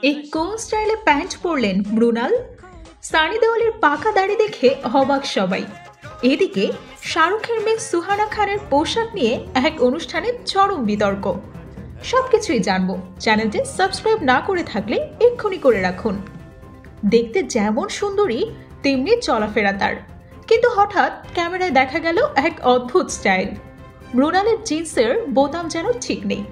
এই কোন স্টাইলে প্যান্ট পরলেন মৃণাল? সানি দেওয়ালের পাকা দাড়ি দেখে অবাক সবাই। এদিকে শাহরুখের মেয়ে সুহানা খানের পোশাক নিয়ে এক অনুষ্ঠানে চরম বিতর্ক। সবকিছুই জানবো। চ্যানেলটি সাবস্ক্রাইব না করে থাকলে এক্ষুনি করে রাখুন। দেখতে যেমন সুন্দরী তেমনি চলাফেরা তার, কিন্তু হঠাৎ ক্যামেরায় দেখা গেল এক অদ্ভুত স্টাইল। মৃণালের জিন্সের বোতাম যেন ঠিক নেই।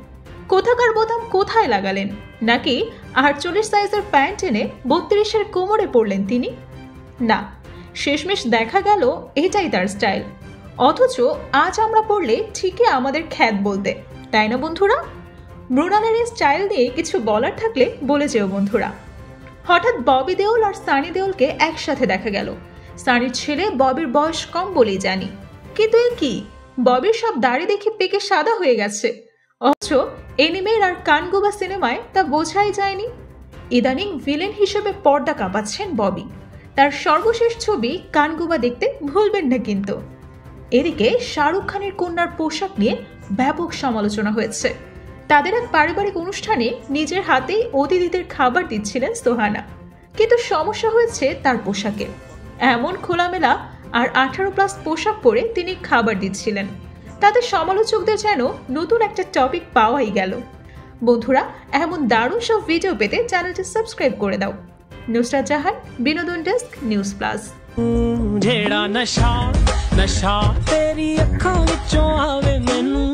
কোথাকার বোতাম কোথায় লাগালেন? নাকি 48 সাইজের প্যান্ট এনে 32-এর কোমরে পরলেন তিনি? না, শেষমেশ দেখা গেল এটাই তার স্টাইল। অথচ আজ আমরা পড়লে ঠিকই আমাদের খ্যাত বলতে, তাই না বন্ধুরা? মৃণালের এই স্টাইল নিয়ে কিছু বলার থাকলে বলে যেও বন্ধুরা। হঠাৎ ববি দেওল আর সানি দেওলকে একসাথে দেখা গেল। সানির ছেলে ববির বয়স কম বলেই জানি, কিন্তু এ কি, ববির সব দাড়ি দেখে পেকে সাদা হয়ে গেছে। অথচ এনিমের আর কানগুবা সিনেমায় তা বোঝাই যায়নি। ইদানিং ভিলেন হিসেবে পর্দা কাঁপাচ্ছেন ববি। তার সর্বশেষ ছবি কানগুবা দেখতে ভুলবেন না কিন্তু। এদিকে শাহরুখ খানের কন্যার পোশাক নিয়ে ব্যাপক সমালোচনা হয়েছে। তাদের এক পারিবারিক অনুষ্ঠানে নিজের হাতেই অতিথিদের খাবার দিচ্ছিলেন সোহানা, কিন্তু সমস্যা হয়েছে তার পোশাকে। এমন খোলামেলা আর 18+ পোশাক পরে তিনি খাবার দিচ্ছিলেন, তাতে সমালোচকদের যেন নতুন একটা টপিক পাওয়াই গেল। বন্ধুরা, এমন দারুণ সব ভিডিও পেতে চ্যানেলটি সাবস্ক্রাইব করে দাও। নুসরাত জাহান, বিনোদন ডেস্ক, নিউজ প্লাস। ਜਿਹੜਾ ਨਸ਼ਾ ਨਸ਼ਾ ਤੇਰੀ ਅੱਖਾਂ ਵਿੱਚੋਂ ਆਵੇ ਮੈਨੂੰ